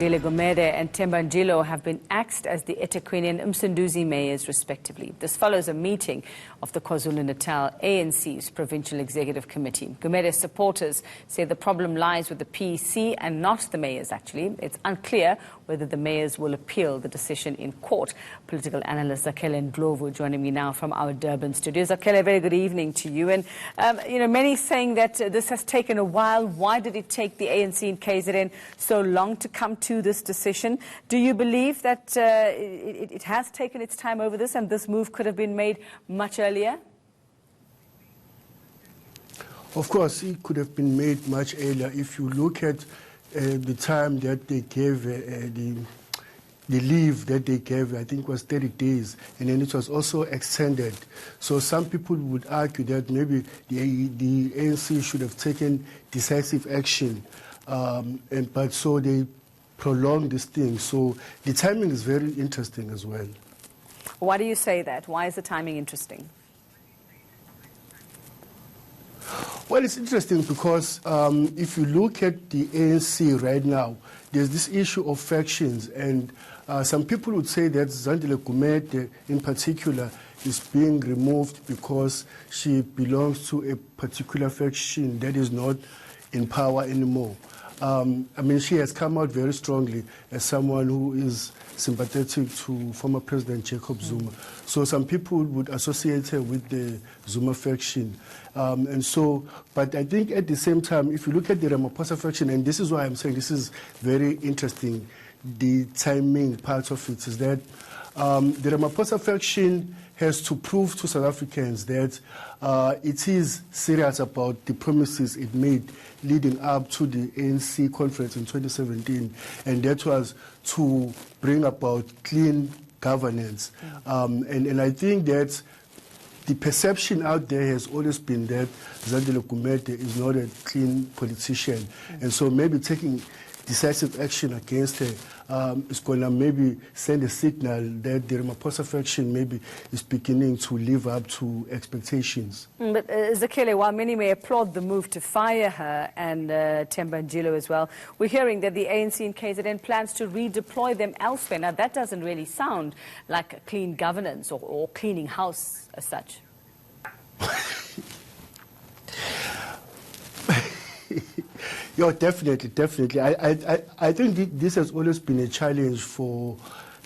Gumede and Themba Njilo have been axed as the eThekwini and Msunduzi Mayors, respectively. This follows a meeting of the KwaZulu-Natal ANC's Provincial Executive Committee. Gumede's supporters say the problem lies with the PEC and not the mayors, actually. It's unclear whether the mayors will appeal the decision in court. Political analyst Zandile Ndlovu joining me now from our Durban studios. Zandile, very good evening to you. And, many saying that this has taken a while. Why did it take the ANC in KZN so long to come to this decision? Do you believe that it has taken its time over this and this move could have been made much earlier? Of course, it could have been made much earlier. If you look at the time that they gave, the leave that they gave, I think was 30 days, and then it was also extended. So some people would argue that maybe the ANC should have taken decisive action, but so they prolonged this thing. So the timing is very interesting as well. Why do you say that? Why is the timing interesting? Well, it's interesting because if you look at the ANC right now, there's this issue of factions, and some people would say that Zandile Gumede in particular is being removed because she belongs to a particular faction that is not in power anymore. She has come out very strongly as someone who is sympathetic to former President Jacob Zuma. So some people would associate her with the Zuma faction. But I think at the same time, if you look at the Ramaphosa faction, and this is why I'm saying this is very interesting, the timing part of it is that the Ramaphosa faction has to prove to South Africans that it is serious about the promises it made leading up to the ANC conference in 2017, and that was to bring about clean governance. And I think that the perception out there has always been that Zandile Gumede is not a clean politician, and so maybe taking decisive action against her is going to maybe send a signal that the Ramaphosa faction maybe is beginning to live up to expectations. But Zandile, while many may applaud the move to fire her and Themba Njilo as well, we're hearing that the ANC in KZN plans to redeploy them elsewhere. Now, that doesn't really sound like a clean governance or cleaning house as such. Yeah, definitely. I think this has always been a challenge for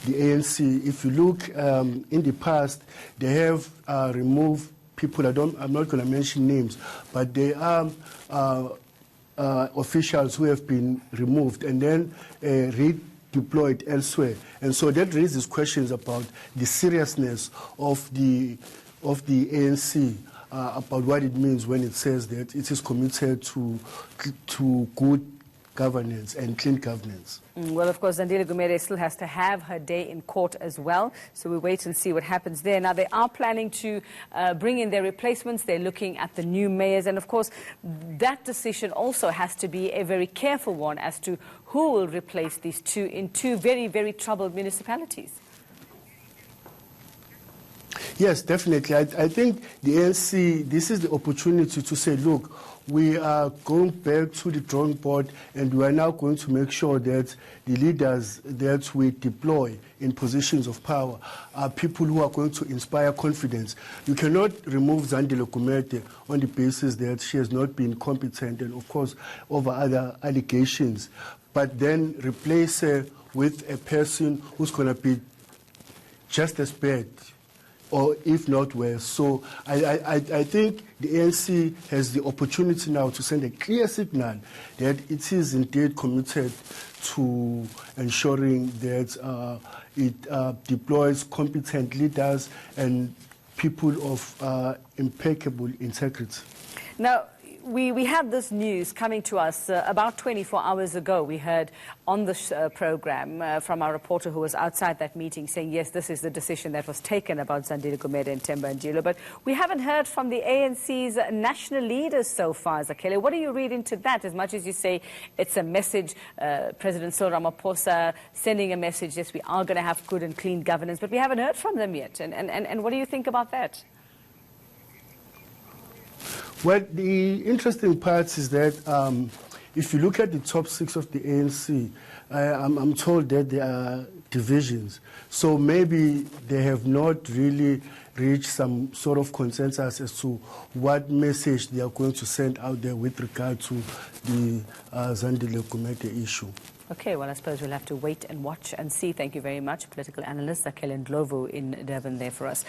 the ANC. If you look in the past, they have removed people. I'm not going to mention names, but they are officials who have been removed and then redeployed elsewhere. And so that raises questions about the seriousness of the ANC. About what it means when it says that it is committed to good governance and clean governance. Well, of course, Zandile Gumede still has to have her day in court as well, so we wait and see what happens there. Now, they are planning to bring in their replacements. They're looking at the new mayors, and of course, that decision also has to be a very careful one as to who will replace these two in two very, very troubled municipalities. Yes, definitely. I think the ANC, this is the opportunity to say, look, we are going back to the drawing board and we are now going to make sure that the leaders that we deploy in positions of power are people who are going to inspire confidence. You cannot remove Zandile Gumede on the basis that she has not been competent and, of course, over other allegations, but then replace her with a person who's going to be just as bad, or if not worse. So I think the ANC has the opportunity now to send a clear signal that it is indeed committed to ensuring that it deploys competent leaders and people of impeccable integrity. Now, we had this news coming to us about 24 hours ago. We heard on the program from our reporter who was outside that meeting saying, yes, this is the decision that was taken about Zandile Gumede and Themba Njilo. But we haven't heard from the ANC's national leaders so far, Zandile. What do you read into that? As much as you say it's a message, President Cyril Ramaphosa sending a message, yes, we are going to have good and clean governance, but we haven't heard from them yet. And what do you think about that? Well, the interesting part is that if you look at the top 6 of the ANC, I'm told that there are divisions. So maybe they have not really reached some sort of consensus as to what message they are going to send out there with regard to the Zandile Gumede issue. Okay, well, I suppose we'll have to wait and watch and see. Thank you very much, political analyst Zakhele Ndlovu in Durban there for us.